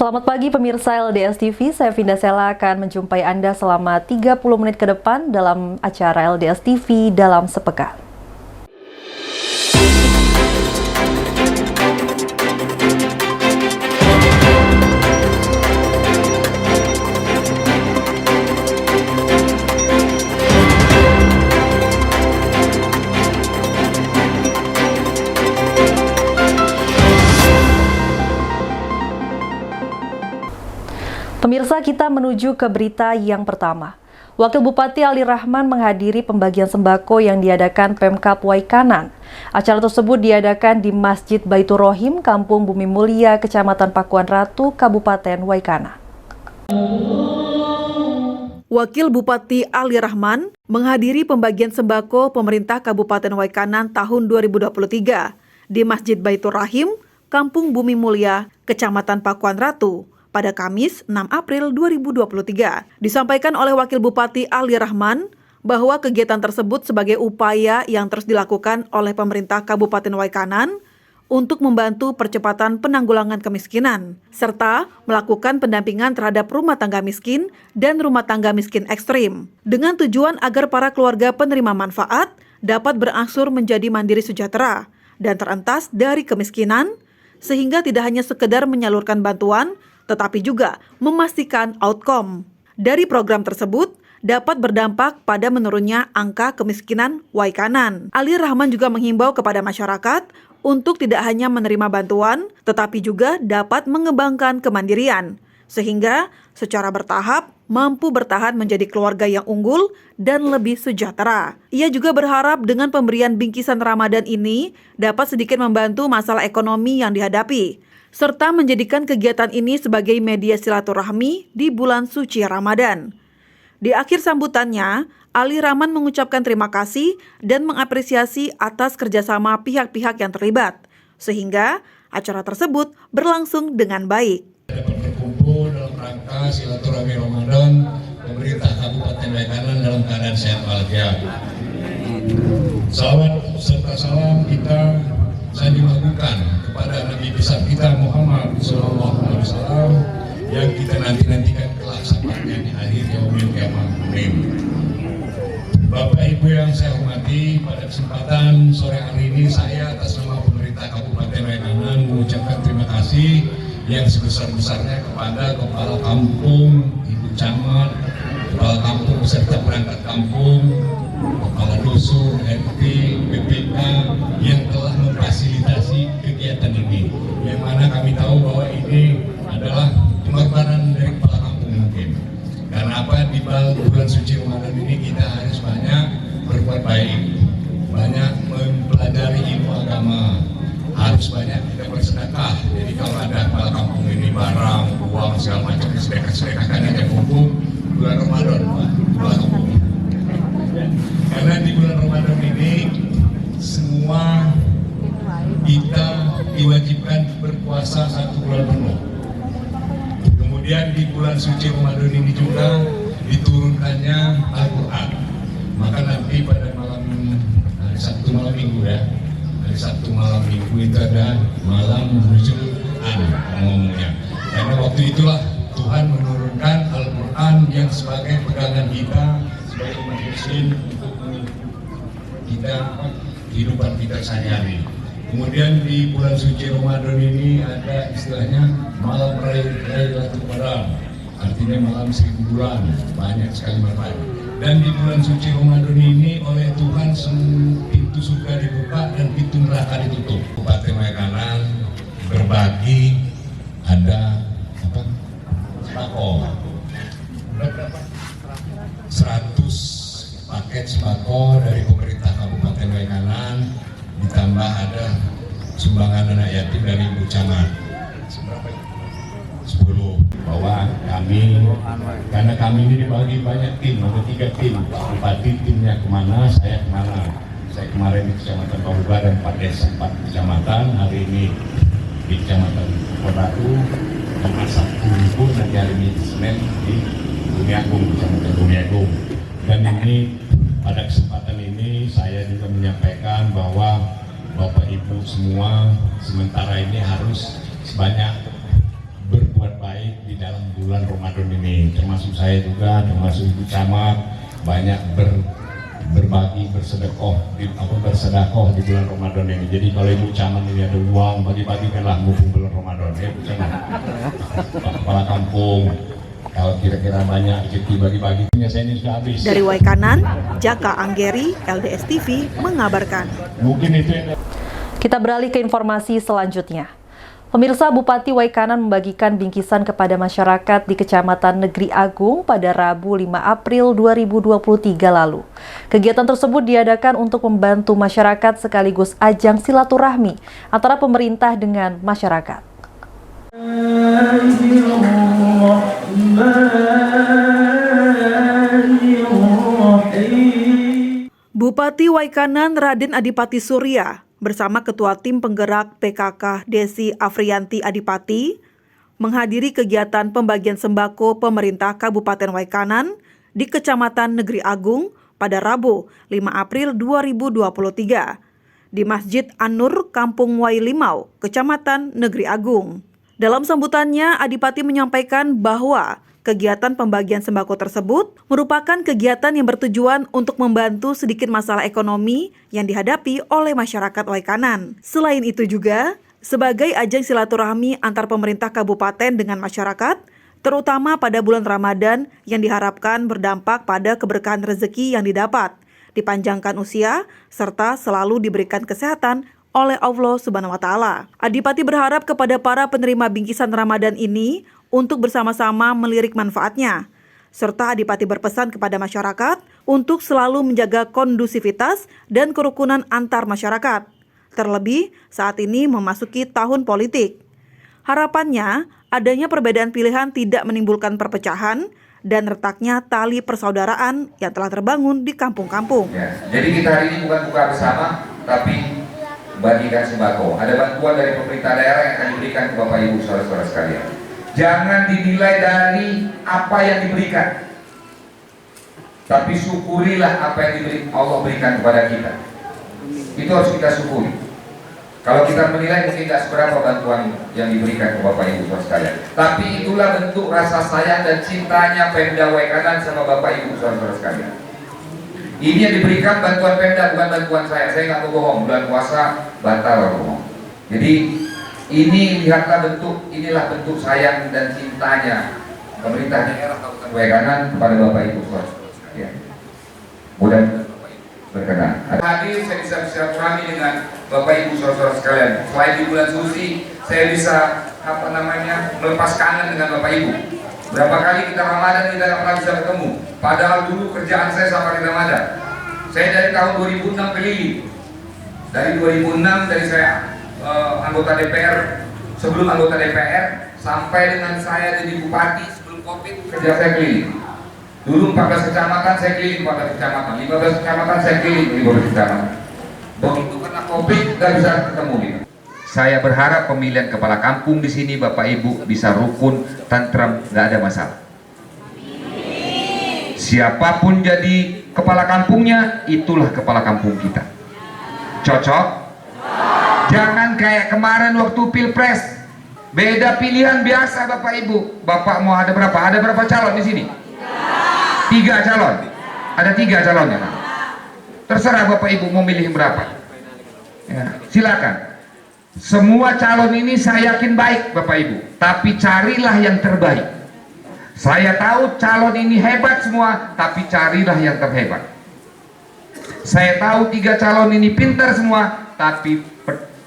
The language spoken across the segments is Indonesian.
Selamat pagi pemirsa LDS TV, saya Vinda Sela akan menjumpai Anda selama 30 menit ke depan dalam acara LDS TV dalam sepekan. Pemirsa, kita menuju ke berita yang pertama. Wakil Bupati Ali Rahman menghadiri pembagian sembako yang diadakan Pemkab Waikanan. Acara tersebut diadakan di Masjid Baitur Rohim, Kampung Bumi Mulia, Kecamatan Pakuan Ratu, Kabupaten Waikanan. Wakil Bupati Ali Rahman menghadiri pembagian sembako pemerintah Kabupaten Waikanan tahun 2023 di Masjid Baitur Rahim, Kampung Bumi Mulia, Kecamatan Pakuan Ratu, pada Kamis 6 April 2023. Disampaikan oleh Wakil Bupati Ali Rahman bahwa kegiatan tersebut sebagai upaya yang terus dilakukan oleh pemerintah Kabupaten Waikanan untuk membantu percepatan penanggulangan kemiskinan, serta melakukan pendampingan terhadap rumah tangga miskin dan rumah tangga miskin ekstrim, dengan tujuan agar para keluarga penerima manfaat dapat berangsur menjadi mandiri sejahtera dan terentas dari kemiskinan, sehingga tidak hanya sekedar menyalurkan bantuan, tetapi juga memastikan outcome dari program tersebut dapat berdampak pada menurunnya angka kemiskinan Waikanan. Ali Rahman juga menghimbau kepada masyarakat untuk tidak hanya menerima bantuan, tetapi juga dapat mengembangkan kemandirian, sehingga secara bertahap mampu bertahan menjadi keluarga yang unggul dan lebih sejahtera. Ia juga berharap dengan pemberian bingkisan Ramadan ini dapat sedikit membantu masalah ekonomi yang dihadapi, serta menjadikan kegiatan ini sebagai media silaturahmi di bulan suci Ramadan. Di akhir sambutannya, Ali Rahman mengucapkan terima kasih dan mengapresiasi atas kerjasama pihak-pihak yang terlibat, sehingga acara tersebut berlangsung dengan baik. Dapat berkumpul dalam rangka silaturahmi Ramadan, pemerintah Kabupaten Waikanan dalam keadaan sehat walafiat. Salawat serta salam kita sanjung agungan kepada Nabi besar kita Muhammad SAW yang kita nantikan kelak sampainya di akhir yaumil qiyamah. Bapak Ibu yang saya hormati, pada kesempatan sore hari ini saya atas nama pemerintah Kabupaten Waikanan mengucapkan terima kasih yang sebesar-besarnya kepada Kepala Kampung, Ibu Camat, Kepala Kampung beserta perangkat kampung, Kepala Dusun, RT, BPK yang telah memfasilitasi kegiatan ini, yang mana kami tahu bahwa ini adalah pengorbanan dari kepala kampung mungkin. Karena apa, di bulan suci Ramadan ini kita harus banyak berbuat baik, banyak mempelajari ilmu agama, harus banyak kita bersedekah. Jadi kalau ada kepala kampung ini barang, uang, segala macam sedekah-sedekahkan yang kumpul bulan Ramadan, bulan kampung. Karena di bulan Ramadan ini semua kita diwajibkan berpuasa 1 bulan penuh. Kemudian di bulan suci Ramadan ini juga diturunkannya Al-Quran. Maka nanti pada hari Sabtu malam minggu ya, hari Sabtu malam minggu itu ada malam nuzul Quran ngomongnya. Karena waktu itulah Tuhan menurunkan Al-Quran yang sebagai pegangan kita sebagai umat muslim untuk kita kehidupan kita sehari-hari. Kemudian di bulan suci Ramadan ini ada istilahnya malam Lailatul Qadar, artinya malam 1000 bulan, banyak sekali manfaat. Dan di bulan suci Ramadan ini oleh Tuhan pintu surga dibuka dan pintu neraka ditutup. Kabupaten Waikanan berbagi, ada apa? Sembako. Berapa? 100 paket sembako dari pemerintah Kabupaten Waikanan, ditambah ada sumbangan anak yatim dari Ibu Camat 10. Bahwa kami, karena kami ini dibagi banyak tim, ada 3 tim. Pak Bupati timnya kemana, saya kemana. Saya kemarin di Kecamatan Pauga dan 4 desa, 4 kecamatan. Hari ini di Kecamatan Kodatu, dan Sabtu pun nanti hari ini Senin di Bumi Agung, Kecamatan Bumi Agung. Dan ini pada kesempatan ini saya juga menyampaikan bahwa Bapak Ibu semua sementara ini harus sebanyak berbuat baik dalam bulan Ramadan ini, termasuk saya juga, termasuk Ibu Camat, banyak berbagi, bersedekah di bulan Ramadan ini. Jadi kalau Ibu Camat ini ada uang, bagi-bagikanlah mumpung bulan Ramadan ya Bu Camat. Kepala kampung, kalau kira-kira banyak rezeki bagi-bagi, punya saya ini sudah habis. Dari Waikanan, Jaka Anggeri, LDS TV mengabarkan. Mungkin itu yang... Kita beralih ke informasi selanjutnya. Pemirsa, Bupati Waikanan membagikan bingkisan kepada masyarakat di Kecamatan Negeri Agung pada Rabu 5 April 2023 lalu. Kegiatan tersebut diadakan untuk membantu masyarakat sekaligus ajang silaturahmi antara pemerintah dengan masyarakat. Bupati Waikanan Raden Adipati Surya bersama Ketua Tim Penggerak PKK Desi Afriyanti Adipati menghadiri kegiatan pembagian sembako pemerintah Kabupaten Waikanan di Kecamatan Negeri Agung pada Rabu 5 April 2023 di Masjid An-Nur Kampung Wailimau, Kecamatan Negeri Agung. Dalam sambutannya, Adipati menyampaikan bahwa kegiatan pembagian sembako tersebut merupakan kegiatan yang bertujuan untuk membantu sedikit masalah ekonomi yang dihadapi oleh masyarakat Waikanan. Selain itu juga, sebagai ajang silaturahmi antar pemerintah kabupaten dengan masyarakat, terutama pada bulan Ramadan yang diharapkan berdampak pada keberkahan rezeki yang didapat, dipanjangkan usia, serta selalu diberikan kesehatan oleh Allah Subhanahu wa Ta'ala. Adipati berharap kepada para penerima bingkisan Ramadan ini untuk bersama-sama melirik manfaatnya, serta Adipati berpesan kepada masyarakat untuk selalu menjaga kondusivitas dan kerukunan antar masyarakat, terlebih saat ini memasuki tahun politik. Harapannya, adanya perbedaan pilihan tidak menimbulkan perpecahan dan retaknya tali persaudaraan yang telah terbangun di kampung-kampung. Ya, jadi kita hari ini bukan buka bersama, tapi bagikan sembako. Ada bantuan dari pemerintah daerah yang akan diberikan ke Bapak Ibu saudara-saudara sekalian. Jangan dinilai dari apa yang diberikan, tapi syukurilah apa yang Allah berikan kepada kita. Itu harus kita syukuri. Kalau kita menilai mungkin tidak seberapa bantuan yang diberikan ke Bapak Ibu saudara sekalian, tapi itulah bentuk rasa sayang dan cintanya Pemda Waikanan sama Bapak Ibu saudara sekalian. Ini yang diberikan bantuan Pemda, bukan bantuan saya. Saya nggak mau bohong, bulan puasa batal bohong. Jadi inilah bentuk sayang dan cintanya pemerintah daerah Kabupaten Waikanan kepada Bapak Ibu saudara sekalian. Mudah-mudahan Bapak Ibu berkenan. Hadir saya bisa bersilaturahmi dengan Bapak Ibu saudara sekalian. Selain di bulan suci, saya bisa melepas kangen dengan Bapak Ibu. Berapa kali kita Ramadan kita tidak pernah bisa ketemu. Padahal dulu kerjaan saya sama di Ramadan. Saya dari tahun 2006 keliling. Dari 2006 dari saya anggota DPR, sebelum anggota DPR sampai dengan saya jadi bupati sebelum Covid, kerja saya keliling. Dulu 14 kecamatan saya keliling 14 kecamatan, 15 kecamatan saya keliling 15 kecamatan. Begitu karena Covid nggak bisa ketemu gitu. Saya berharap pemilihan kepala kampung di sini Bapak Ibu bisa rukun, tentram, nggak ada masalah. Siapapun jadi kepala kampungnya, itulah kepala kampung kita. Cocok? Jangan kayak kemarin waktu Pilpres, beda pilihan biasa Bapak Ibu. Bapak mau ada berapa? Ada berapa calon di sini? 3 calon. Ada 3 calonnya. Terserah Bapak Ibu mau milih berapa. Ya, silakan. Semua calon ini saya yakin baik Bapak Ibu, tapi carilah yang terbaik. Saya tahu calon ini hebat semua, tapi carilah yang terhebat. Saya tahu 3 calon ini pintar semua, tapi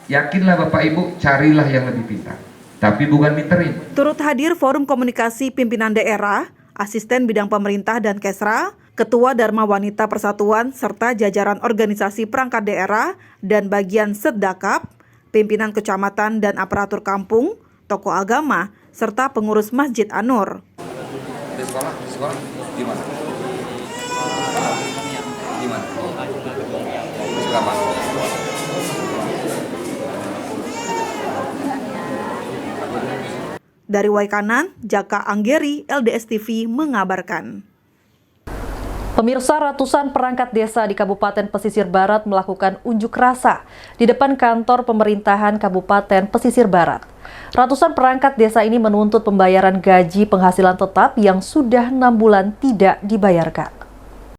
yakinlah Bapak Ibu, carilah yang lebih pintar, tapi bukan minterin. Turut hadir Forum Komunikasi Pimpinan Daerah, Asisten Bidang Pemerintah dan Kesra, Ketua Dharma Wanita Persatuan, serta jajaran organisasi perangkat daerah dan bagian Seddakap, pimpinan kecamatan dan aparatur kampung, tokoh agama, serta pengurus Masjid An-Nur. Di sekolah gimana? Berapa? Dari Waikanan, Jaka Anggeri, LDS TV mengabarkan. Pemirsa, ratusan perangkat desa di Kabupaten Pesisir Barat melakukan unjuk rasa di depan kantor pemerintahan Kabupaten Pesisir Barat. Ratusan perangkat desa ini menuntut pembayaran gaji penghasilan tetap yang sudah 6 bulan tidak dibayarkan.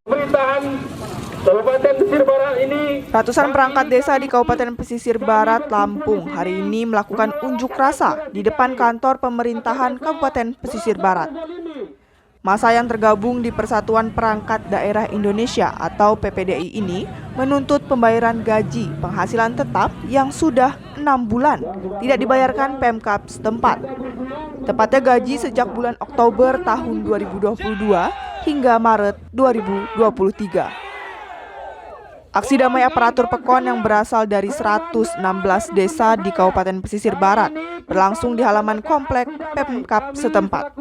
Pemerintahan Kabupaten Pesisir Barat ini, Ratusan perangkat desa di Kabupaten Pesisir Barat, Lampung hari ini melakukan unjuk rasa di depan kantor pemerintahan Kabupaten Pesisir Barat. Masa yang tergabung di Persatuan Perangkat Daerah Indonesia atau PPDI ini menuntut pembayaran gaji penghasilan tetap yang sudah 6 bulan tidak dibayarkan Pemkab setempat. Tepatnya gaji sejak bulan Oktober tahun 2022 hingga Maret 2023. Aksi damai aparatur PEKON yang berasal dari 116 desa di Kabupaten Pesisir Barat berlangsung di halaman komplek Pemkab setempat.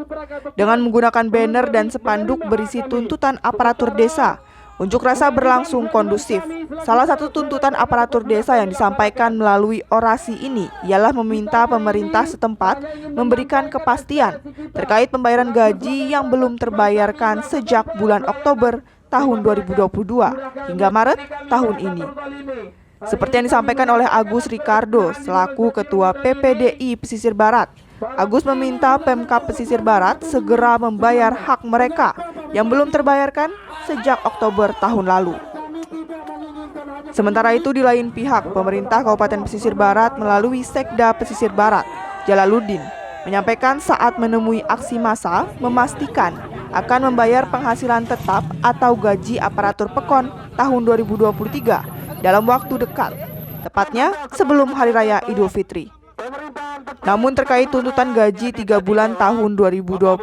Dengan menggunakan banner dan spanduk berisi tuntutan aparatur desa, unjuk rasa berlangsung kondusif. Salah satu tuntutan aparatur desa yang disampaikan melalui orasi ini ialah meminta pemerintah setempat memberikan kepastian terkait pembayaran gaji yang belum terbayarkan sejak bulan Oktober tahun 2022 hingga Maret tahun ini. Seperti yang disampaikan oleh Agus Ricardo selaku Ketua PPDI Pesisir Barat, Agus meminta Pemkab Pesisir Barat segera membayar hak mereka yang belum terbayarkan sejak Oktober tahun lalu. Sementara itu di lain pihak, pemerintah Kabupaten Pesisir Barat melalui Sekda Pesisir Barat, Jalaluddin, menyampaikan saat menemui aksi massa memastikan akan membayar penghasilan tetap atau gaji aparatur PEKON tahun 2023 dalam waktu dekat, tepatnya sebelum Hari Raya Idul Fitri. Namun terkait tuntutan gaji 3 bulan tahun 2022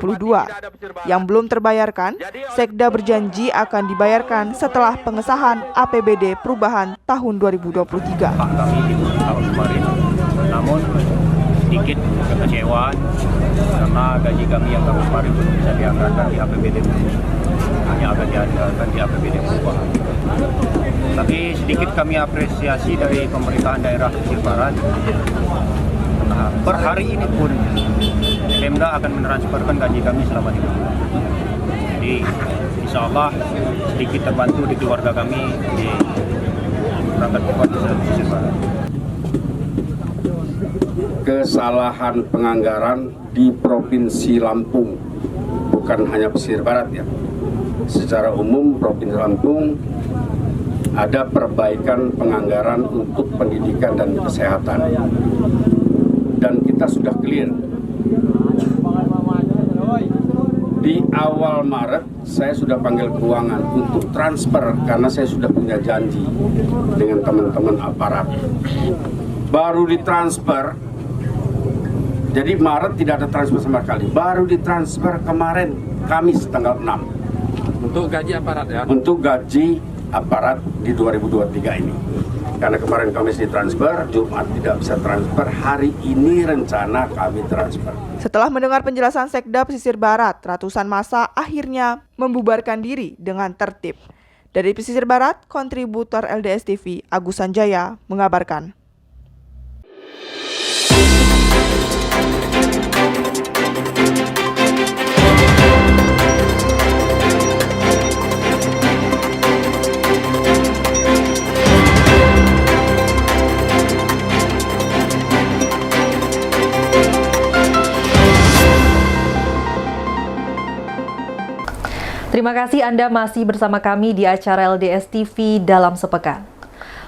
yang belum terbayarkan, Sekda berjanji akan dibayarkan setelah pengesahan APBD perubahan tahun 2023. kami di tahun kemarin, namun sedikit kekecewaan karena gaji kami yang tahun kemarin belum bisa dianggarkan di APBD, hanya akan dianggarkan di APBD perubahan. Tapi sedikit kami apresiasi dari pemerintahan daerah Pesisir Barat. Nah, per hari ini pun Pemda akan mentransferkan gaji kami selama 3 bulan. Jadi insya Allah sedikit terbantu di keluarga kami di perangkat Kabupaten Pesisir Barat. Kesalahan penganggaran di Provinsi Lampung, bukan hanya Pesisir Barat ya. Secara umum Provinsi Lampung ada perbaikan penganggaran untuk pendidikan dan kesehatan. Dan kita sudah clear. Di awal Maret saya sudah panggil keuangan untuk transfer karena saya sudah punya janji dengan teman-teman aparat. Baru ditransfer. Jadi Maret tidak ada transfer sama sekali. Baru ditransfer kemarin Kamis tanggal 6. Untuk gaji aparat ya? Untuk gaji aparat di 2023 ini. Karena kemarin Kamis ditransfer, Jumat tidak bisa transfer, hari ini rencana kami transfer. Setelah mendengar penjelasan Sekda Pesisir Barat, ratusan massa akhirnya membubarkan diri dengan tertib. Dari Pesisir Barat, kontributor LDS TV Agus Sanjaya mengabarkan. Terima kasih Anda masih bersama kami di acara LDS TV Dalam Sepekan.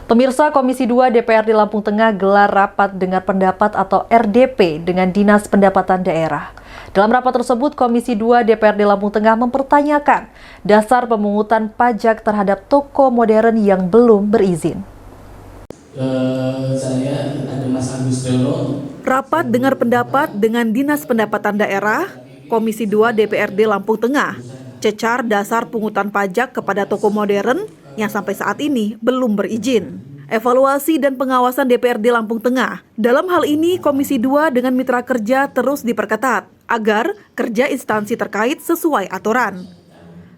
Pemirsa, Komisi 2 DPRD Lampung Tengah gelar rapat dengar pendapat atau RDP dengan Dinas Pendapatan Daerah. Dalam rapat tersebut, Komisi 2 DPRD Lampung Tengah mempertanyakan dasar pemungutan pajak terhadap toko modern yang belum berizin. Saya ada Mas Agus Dono. Rapat dengar pendapat dengan Dinas Pendapatan Daerah, Komisi 2 DPRD Lampung Tengah, cecar dasar pungutan pajak kepada toko modern yang sampai saat ini belum berizin. Evaluasi dan pengawasan DPRD Lampung Tengah. Dalam hal ini, Komisi 2 dengan mitra kerja terus diperketat agar kerja instansi terkait sesuai aturan.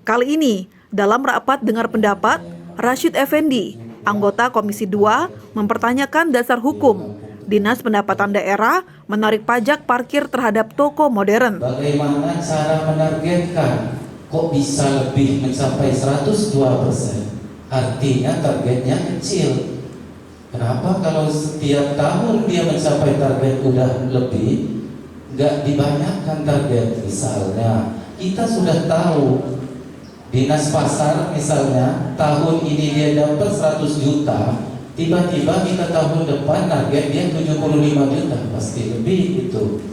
Kali ini, dalam rapat dengar pendapat, Rashid Effendi, anggota Komisi 2, mempertanyakan dasar hukum Dinas Pendapatan Daerah menarik pajak parkir terhadap toko modern. Bagaimana cara menargetkan kok bisa lebih mencapai 102%? Artinya targetnya kecil. Kenapa kalau setiap tahun dia mencapai target udah lebih, nggak dibanyakkan target? Misalnya kita sudah tahu dinas pasar misalnya tahun ini dia dapat 100 juta, tiba-tiba kita tahun depan target dia 75 juta, pasti lebih itu.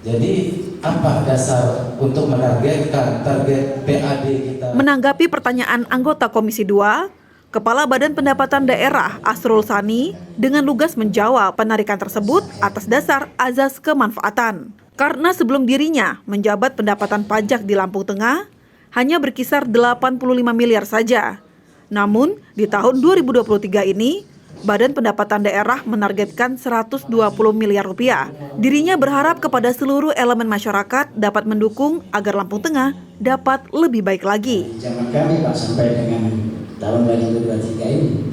Jadi apa dasar untuk menargetkan target PAD kita? Menanggapi pertanyaan anggota Komisi 2, Kepala Badan Pendapatan Daerah Asrul Sani dengan lugas menjawab penarikan tersebut atas dasar azas kemanfaatan. Karena sebelum dirinya menjabat pendapatan pajak di Lampung Tengah hanya berkisar 85 miliar saja. Namun di tahun 2023 ini Badan Pendapatan Daerah menargetkan 120 miliar rupiah. Dirinya berharap kepada seluruh elemen masyarakat dapat mendukung agar Lampung Tengah dapat lebih baik lagi. Zaman kami Pak sampai dengan tahun 2023 ini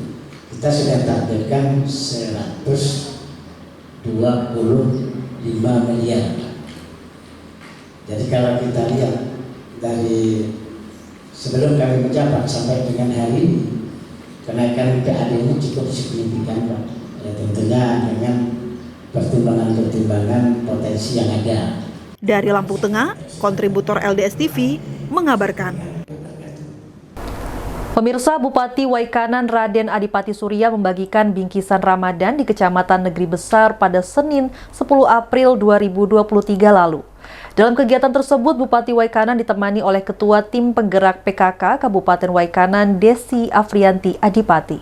kita sudah targetkan 125 miliar. Jadi kalau kita lihat dari sebelum kami menjabat sampai dengan hari ini, kenaikan PAD ini cukup signifikan Pak. Ya, tentunya dengan pertimbangan-pertimbangan potensi yang ada. Dari Lampung Tengah, kontributor LDS TV mengabarkan. Pemirsa, Bupati Waikanan Raden Adipati Surya membagikan bingkisan Ramadan di Kecamatan Negeri Besar pada Senin 10 April 2023 lalu. Dalam kegiatan tersebut, Bupati Waikanan ditemani oleh Ketua Tim Penggerak PKK Kabupaten Waikanan Desi Afrianti Adipati.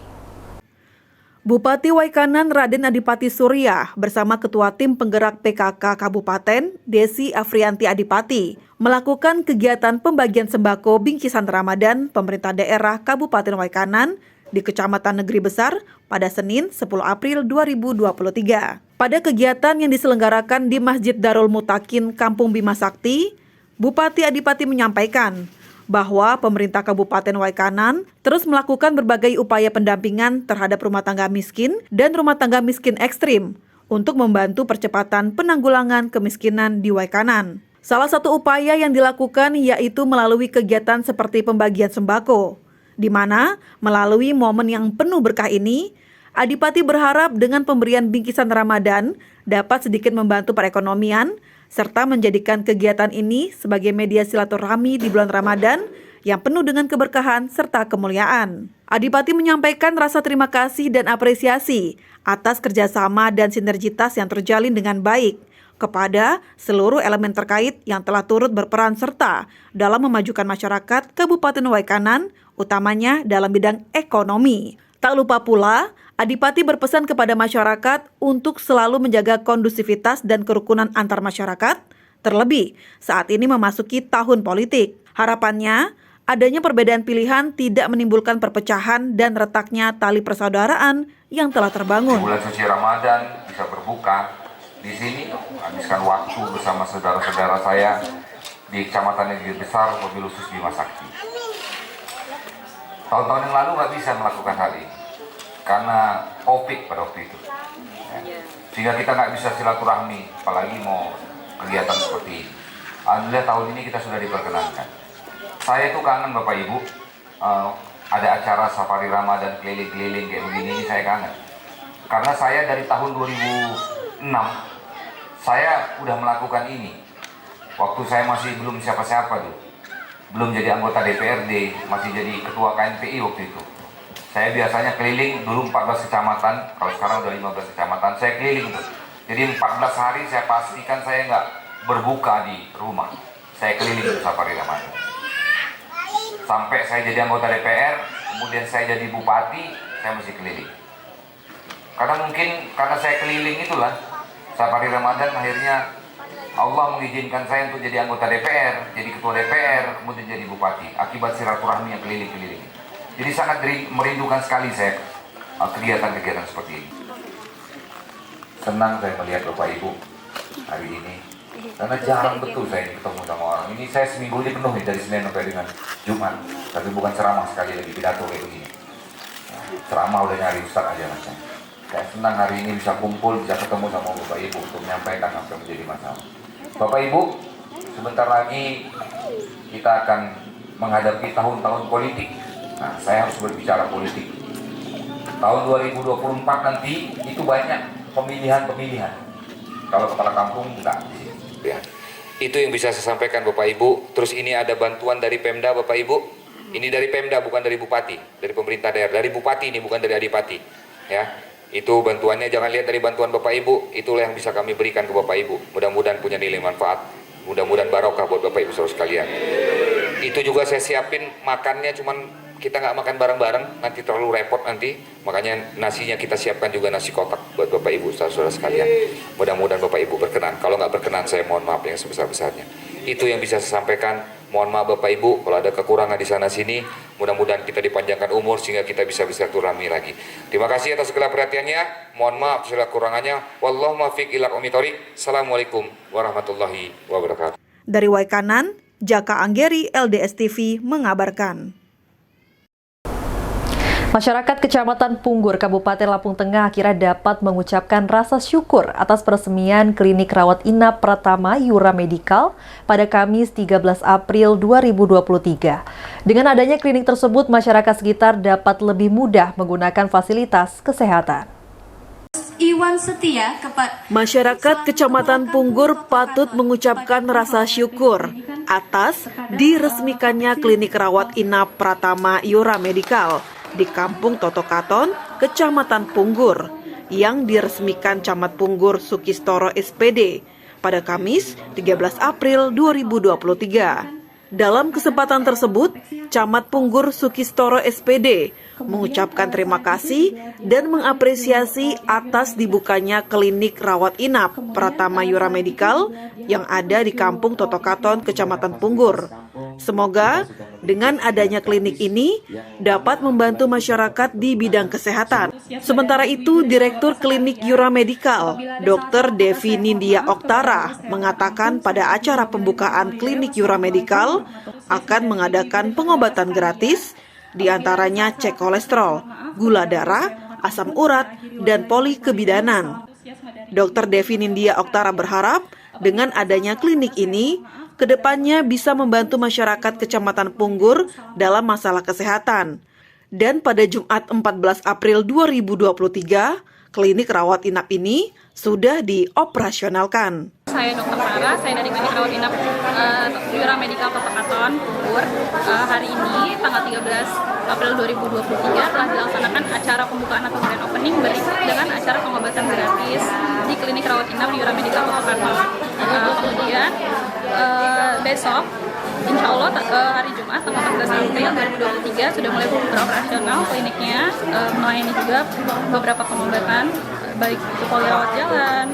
Bupati Waikanan Raden Adipati Surya bersama Ketua Tim Penggerak PKK Kabupaten Desi Afrianti Adipati melakukan kegiatan pembagian sembako bingkisan Ramadan pemerintah daerah Kabupaten Waikanan di Kecamatan Negeri Besar pada Senin 10 April 2023. Pada kegiatan yang diselenggarakan di Masjid Darul Mutakin Kampung Bima Sakti, Bupati Adipati menyampaikan bahwa pemerintah Kabupaten Waikanan terus melakukan berbagai upaya pendampingan terhadap rumah tangga miskin dan rumah tangga miskin ekstrim untuk membantu percepatan penanggulangan kemiskinan di Waikanan. Salah satu upaya yang dilakukan yaitu melalui kegiatan seperti pembagian sembako, di mana melalui momen yang penuh berkah ini, Adipati berharap dengan pemberian bingkisan Ramadan dapat sedikit membantu perekonomian serta menjadikan kegiatan ini sebagai media silaturahmi di bulan Ramadan yang penuh dengan keberkahan serta kemuliaan. Adipati menyampaikan rasa terima kasih dan apresiasi atas kerjasama dan sinergitas yang terjalin dengan baik kepada seluruh elemen terkait yang telah turut berperan serta dalam memajukan masyarakat Kabupaten Waikanan, utamanya dalam bidang ekonomi. Tak lupa pula, Adipati berpesan kepada masyarakat untuk selalu menjaga kondusivitas dan kerukunan antar masyarakat, terlebih saat ini memasuki tahun politik. Harapannya, adanya perbedaan pilihan tidak menimbulkan perpecahan dan retaknya tali persaudaraan yang telah terbangun. Bulan suci Ramadan bisa berbuka di sini, habiskan waktu bersama saudara-saudara saya di Kecamatan Negeri Besar, wabil khusus Bima Sakti. Tahun-tahun yang lalu nggak bisa melakukan hal ini karena COVID pada waktu itu, sehingga kita nggak bisa silaturahmi, apalagi mau kegiatan seperti ini. Alhamdulillah tahun ini kita sudah diperkenankan. Saya itu kangen Bapak Ibu, ada acara safari Ramadan keliling-keliling kayak begini ini saya kangen. Karena saya dari tahun 2006 saya udah melakukan ini. Waktu saya masih belum siapa-siapa tuh. Belum jadi anggota DPRD, masih jadi ketua KNPI waktu itu. Saya biasanya keliling dulu 14 kecamatan, kalau sekarang udah 15 kecamatan, saya keliling tuh. Jadi 14 hari saya pastikan saya nggak berbuka di rumah. Saya keliling ke safari Ramadan. Sampai saya jadi anggota DPR, kemudian saya jadi bupati, saya masih keliling. Karena mungkin karena saya keliling itulah, safari Ramadan akhirnya Allah mengizinkan saya untuk jadi anggota DPR, jadi ketua DPR, kemudian jadi bupati. Akibat silaturahmi yang keliling-keliling. Jadi sangat merindukan sekali saya kegiatan-kegiatan seperti ini. Senang saya melihat Bapak Ibu hari ini. Karena jarang betul saya ketemu sama orang. Ini saya seminggu ini penuh dari Senin sampai dengan Jumat. Tapi bukan ceramah sekali lagi, pidato kayak begini. Ceramah udah nyari ustaz aja mas. Saya senang hari ini bisa kumpul, bisa ketemu sama Bapak Ibu untuk menyampaikan apa yang menjadi masalah. Bapak Ibu, sebentar lagi kita akan menghadapi tahun-tahun politik. Nah, saya harus berbicara politik. Tahun 2024 nanti itu banyak pemilihan-pemilihan. Kalau kepala kampung enggak. Ya. Itu yang bisa saya sampaikan Bapak Ibu. Terus ini ada bantuan dari Pemda Bapak Ibu. Ini dari Pemda bukan dari Bupati, dari pemerintah daerah, dari Bupati ini bukan dari Adipati. Ya. Itu bantuannya, jangan lihat dari bantuan Bapak Ibu, itulah yang bisa kami berikan ke Bapak Ibu. Mudah-mudahan punya nilai manfaat. Mudah-mudahan barokah buat Bapak Ibu saudara sekalian. Itu juga saya siapin makannya, cuman kita nggak makan bareng-bareng, nanti terlalu repot nanti. Makanya nasinya kita siapkan juga nasi kotak buat Bapak Ibu saudara sekalian. Mudah-mudahan Bapak Ibu berkenan. Kalau nggak berkenan saya mohon maaf yang sebesar-besarnya. Itu yang bisa saya sampaikan. Mohon maaf Bapak Ibu kalau ada kekurangan di sana sini. Mudah-mudahan kita dipanjangkan umur sehingga kita bisa bersilaturahmi lagi. Terima kasih atas segala perhatiannya. Mohon maaf segala kekurangannya. Wallahu muwaffiq ila aqwamit thoriq. Assalamualaikum warahmatullahi wabarakatuh. Dari Waikanan, Jaka Anggeri, LDS TV mengabarkan. Masyarakat Kecamatan Punggur, Kabupaten Lampung Tengah akhirnya dapat mengucapkan rasa syukur atas peresmian klinik rawat inap Pratama Yura Medical pada Kamis 13 April 2023. Dengan adanya klinik tersebut, masyarakat sekitar dapat lebih mudah menggunakan fasilitas kesehatan. Iwan Setia Masyarakat Kecamatan Punggur patut mengucapkan rasa syukur atas diresmikannya klinik rawat inap Pratama Yura Medical di Kampung Totokaton, Kecamatan Punggur, yang diresmikan Camat Punggur Sukistoro SPD pada Kamis 13 April 2023. Dalam kesempatan tersebut, Camat Punggur Sukistoro SPD mengucapkan terima kasih dan mengapresiasi atas dibukanya klinik rawat inap Pratama Yura Medical yang ada di Kampung Totokaton, Kecamatan Punggur. Semoga dengan adanya klinik ini dapat membantu masyarakat di bidang kesehatan. Sementara itu, Direktur Klinik Yura Medical, Dr. Devi Nindya Oktara, mengatakan pada acara pembukaan klinik Yura Medical akan mengadakan pengobatan gratis, diantaranya cek kolesterol, gula darah, asam urat, dan polikebidanan. Dr. Devi Nindya Oktara berharap dengan adanya klinik ini, kedepannya bisa membantu masyarakat Kecamatan Punggur dalam masalah kesehatan. Dan pada Jumat 14 April 2023, klinik rawat inap ini sudah dioperasionalkan. Saya Dr. Farah, saya dari klinik rawat inap Yura Medical Totokaton, Punggur. Hari ini, tanggal 13 April 2023, telah dilaksanakan acara pembukaan atau grand opening dengan acara pengobatan gratis di klinik rawat inap Yura Medical Totokaton. Kemudian besok, insya Allah hari Jumat tanggal 14 April 2023 sudah mulai beroperasional kliniknya, melayani juga beberapa pengobatan baik itu poli rawat jalan,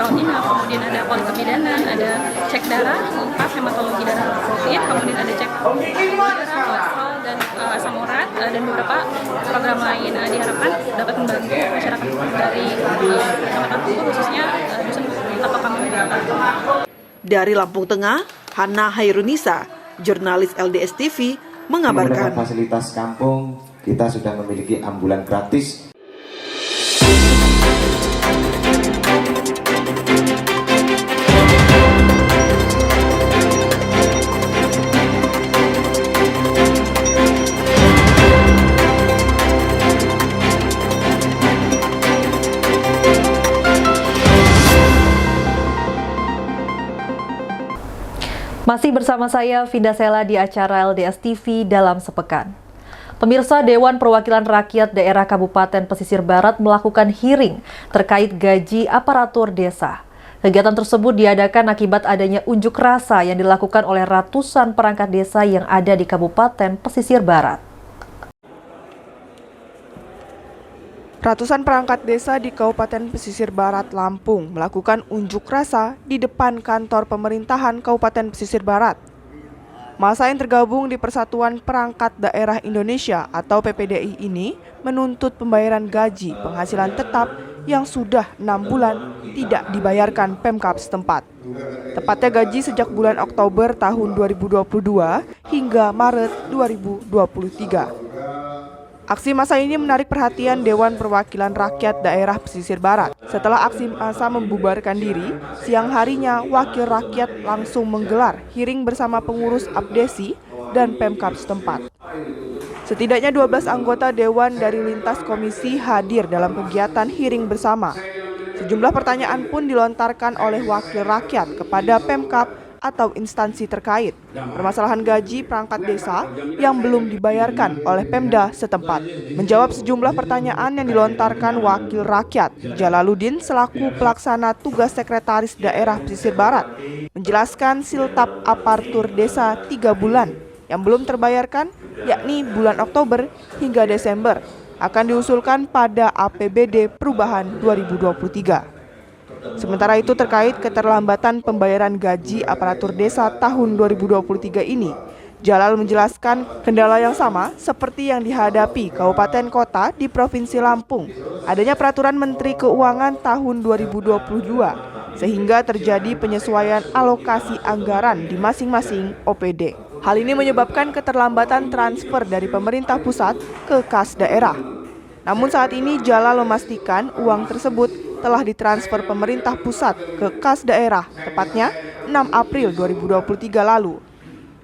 rawat inap, kemudian ada poli kebidanan, ada cek darah, lengkap hematologi darah rutin, kemudian ada cek kolesterol dan asam urat dan beberapa program lain. Diharapkan dapat membantu masyarakat dari Kecamatan Punggur khususnya dusun atau kampung. Dari Lampung Tengah, Hana Hairunisa, jurnalis LDS TV, mengabarkan. Menggunakan fasilitas kampung, kita sudah memiliki ambulan gratis. Masih bersama saya, Vinda Sela, di acara LDS TV Dalam Sepekan. Pemirsa, Dewan Perwakilan Rakyat Daerah Kabupaten Pesisir Barat melakukan hearing terkait gaji aparatur desa. Kegiatan tersebut diadakan akibat adanya unjuk rasa yang dilakukan oleh ratusan perangkat desa yang ada di Kabupaten Pesisir Barat. Ratusan perangkat desa di Kabupaten Pesisir Barat, Lampung melakukan unjuk rasa di depan kantor pemerintahan Kabupaten Pesisir Barat. Massa yang tergabung di Persatuan Perangkat Daerah Indonesia atau PPDI ini menuntut pembayaran gaji penghasilan tetap yang sudah 6 bulan tidak dibayarkan Pemkab setempat. Tepatnya gaji sejak bulan Oktober tahun 2022 hingga Maret 2023. Aksi massa ini menarik perhatian Dewan Perwakilan Rakyat Daerah Pesisir Barat. Setelah aksi massa membubarkan diri, siang harinya Wakil Rakyat langsung menggelar hearing bersama pengurus Abdesi dan Pemkab setempat. Setidaknya 12 anggota Dewan dari lintas komisi hadir dalam kegiatan hearing bersama. Sejumlah pertanyaan pun dilontarkan oleh wakil rakyat kepada Pemkab atau instansi terkait permasalahan gaji perangkat desa yang belum dibayarkan oleh Pemda setempat. Menjawab sejumlah pertanyaan yang dilontarkan wakil rakyat, Jalaluddin selaku pelaksana tugas Sekretaris Daerah Pesisir Barat menjelaskan siltap aparatur desa 3 bulan yang belum terbayarkan, yakni bulan Oktober hingga Desember, akan diusulkan pada APBD Perubahan 2023. Sementara itu terkait keterlambatan pembayaran gaji aparatur desa tahun 2023 ini, Jalal menjelaskan kendala yang sama seperti yang dihadapi kabupaten kota di Provinsi Lampung, adanya peraturan Menteri Keuangan tahun 2022 sehingga terjadi penyesuaian alokasi anggaran di masing-masing OPD. Hal ini menyebabkan keterlambatan transfer dari pemerintah pusat ke kas daerah. Namun saat ini Jalal memastikan uang tersebut telah ditransfer pemerintah pusat ke kas daerah, tepatnya 6 April 2023 lalu.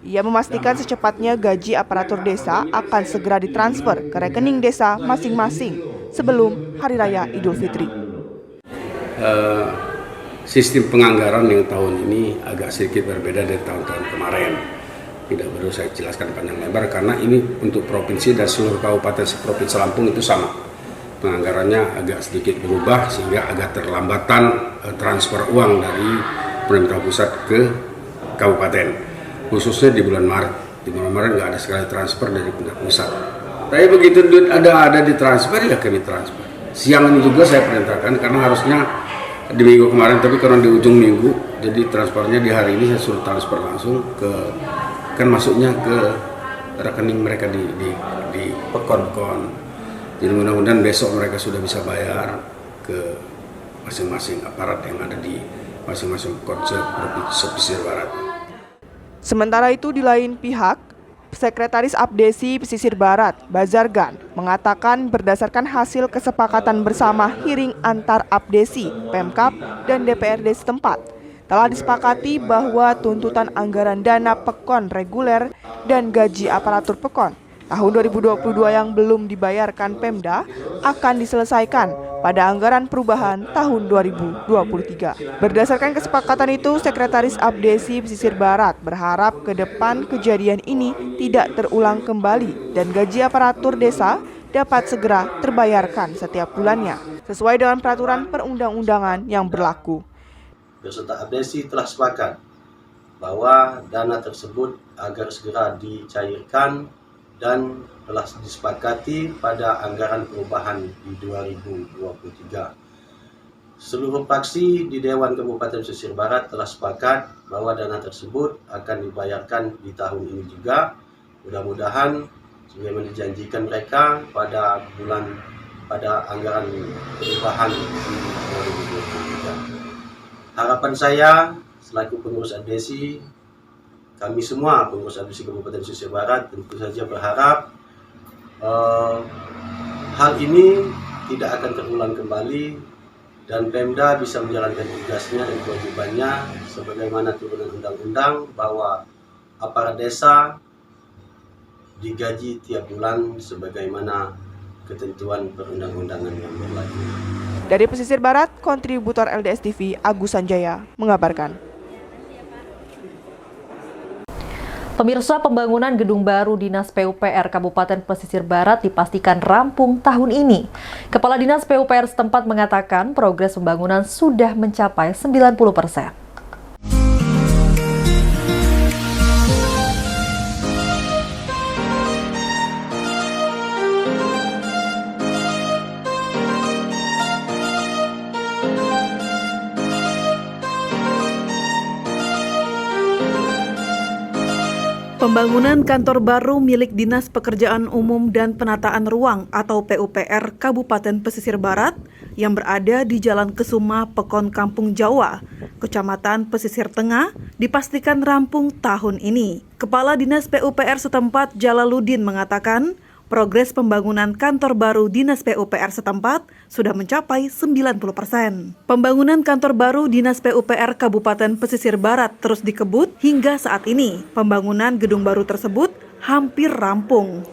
Ia memastikan secepatnya gaji aparatur desa akan segera ditransfer ke rekening desa masing-masing sebelum Hari Raya Idul Fitri. Sistem penganggaran yang tahun ini agak sedikit berbeda dari tahun-tahun kemarin. Tidak perlu saya jelaskan panjang lebar karena ini untuk provinsi dan seluruh kabupaten Provinsi Lampung itu sama. Penganggarannya agak sedikit berubah sehingga agak terlambatan transfer uang dari pemerintah pusat ke kabupaten, khususnya di bulan Maret. Di bulan Maret nggak ada sekali transfer dari pemerintah pusat. Tapi begitu duit ada ditransfer ya kami transfer. Siang ini juga saya perintahkan karena harusnya di minggu kemarin, tapi karena di ujung minggu, jadi transfernya di hari ini saya suruh transfer langsung ke, kan masuknya ke rekening mereka di Pekon. Jadi mudah-mudahan besok mereka sudah bisa bayar ke masing-masing aparat yang ada di masing-masing Provinsi Pesisir Barat. Sementara itu di lain pihak, Sekretaris Abdesi Pesisir Barat, Bazargan, mengatakan berdasarkan hasil kesepakatan bersama hearing antar Abdesi, Pemkab, dan DPRD setempat, telah disepakati bahwa tuntutan anggaran dana Pekon reguler dan gaji aparatur Pekon tahun 2022 yang belum dibayarkan Pemda akan diselesaikan pada anggaran perubahan tahun 2023. Berdasarkan kesepakatan itu, Sekretaris Abdesi Pesisir Barat berharap ke depan kejadian ini tidak terulang kembali dan gaji aparatur desa dapat segera terbayarkan setiap bulannya sesuai dengan peraturan perundang-undangan yang berlaku. Beserta Abdesi telah sepakat bahwa dana tersebut agar segera dicairkan dan telah disepakati pada anggaran perubahan di 2023. Seluruh fraksi di Dewan Kabupaten Pesisir Barat telah sepakat bahwa dana tersebut akan dibayarkan di tahun ini juga. Mudah-mudahan sebagaimana dijanjikan mereka pada anggaran perubahan di 2023. Harapan saya selaku pengurus Abdesi, kami semua pengurus Abdesi Kabupaten Pesisir Barat tentu saja berharap hal ini tidak akan terulang kembali dan Pemda bisa menjalankan tugasnya dan kewajibannya sebagaimana turunan undang-undang bahwa aparat desa digaji tiap bulan sebagaimana ketentuan perundang-undangan yang berlaku. Dari Pesisir Barat, kontributor LDS TV Agus Sanjaya mengabarkan. Pemirsa, pembangunan gedung baru Dinas PUPR Kabupaten Pesisir Barat dipastikan rampung tahun ini. Kepala Dinas PUPR setempat mengatakan progres pembangunan sudah mencapai 90%. Pembangunan kantor baru milik Dinas Pekerjaan Umum dan Penataan Ruang atau PUPR Kabupaten Pesisir Barat yang berada di Jalan Kesuma, Pekon, Kampung Jawa, Kecamatan Pesisir Tengah, dipastikan rampung tahun ini. Kepala Dinas PUPR setempat Jalaluddin mengatakan, progres pembangunan kantor baru Dinas PUPR setempat sudah mencapai 90%. Pembangunan kantor baru Dinas PUPR Kabupaten Pesisir Barat terus dikebut hingga saat ini. Pembangunan gedung baru tersebut hampir rampung.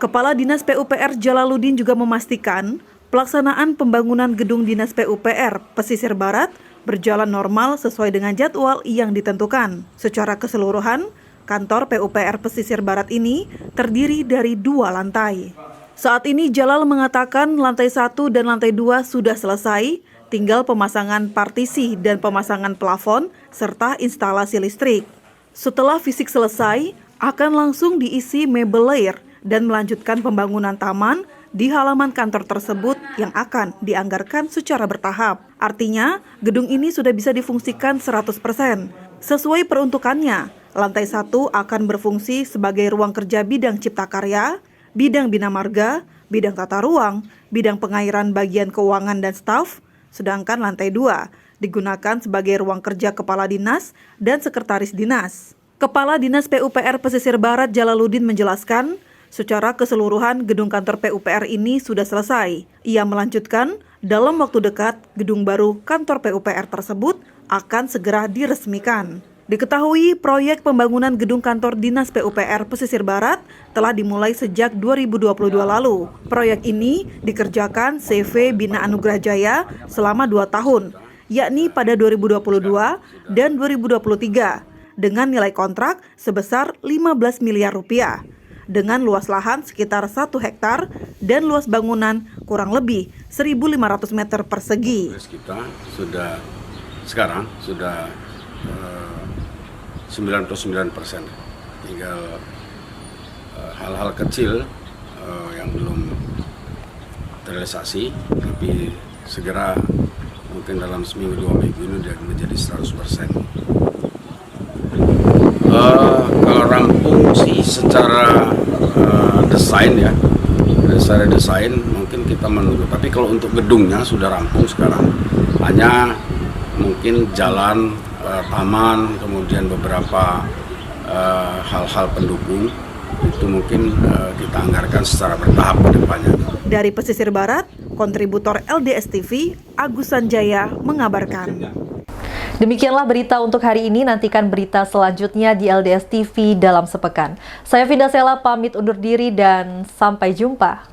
Kepala Dinas PUPR Jalaluddin juga memastikan pelaksanaan pembangunan gedung Dinas PUPR Pesisir Barat berjalan normal sesuai dengan jadwal yang ditentukan. Secara keseluruhan, kantor PUPR Pesisir Barat ini terdiri dari 2 lantai. Saat ini Jalal mengatakan lantai 1 dan lantai 2 sudah selesai, tinggal pemasangan partisi dan pemasangan plafon serta instalasi listrik. Setelah fisik selesai, akan langsung diisi mebel layer dan melanjutkan pembangunan taman di halaman kantor tersebut yang akan dianggarkan secara bertahap. Artinya, gedung ini sudah bisa difungsikan 100%. Sesuai peruntukannya, lantai 1 akan berfungsi sebagai ruang kerja bidang cipta karya, bidang bina marga, bidang tata ruang, bidang pengairan bagian keuangan dan staf, sedangkan lantai 2 digunakan sebagai ruang kerja kepala dinas dan sekretaris dinas. Kepala Dinas PUPR Pesisir Barat Jalaluddin menjelaskan, secara keseluruhan gedung kantor PUPR ini sudah selesai. Ia melanjutkan, dalam waktu dekat gedung baru kantor PUPR tersebut akan segera diresmikan. Diketahui proyek pembangunan gedung kantor Dinas PUPR Pesisir Barat telah dimulai sejak 2022 lalu. Proyek ini dikerjakan CV Bina Anugrah Jaya selama 2 tahun, yakni pada 2022 dan 2023, dengan nilai kontrak sebesar 15 miliar rupiah. Dengan luas lahan sekitar 1 hektar dan luas bangunan kurang lebih 1.500 meter persegi. Kita sekarang sudah 99%, tinggal hal-hal kecil yang belum terrealisasi, tapi segera mungkin dalam seminggu 2 minggu ini dia menjadi 100%. Kalau rampung sih secara desain ya, secara desain mungkin kita menunggu, tapi kalau untuk gedungnya sudah rampung sekarang, hanya mungkin jalan, taman, kemudian beberapa hal-hal pendukung itu mungkin kita anggarkan secara bertahap ke depannya. Dari Pesisir Barat, kontributor LDS TV Agus Sanjaya mengabarkan. Demikianlah berita untuk hari ini. Nantikan berita selanjutnya di LDS TV dalam sepekan. Saya Vinda Sela pamit undur diri dan sampai jumpa.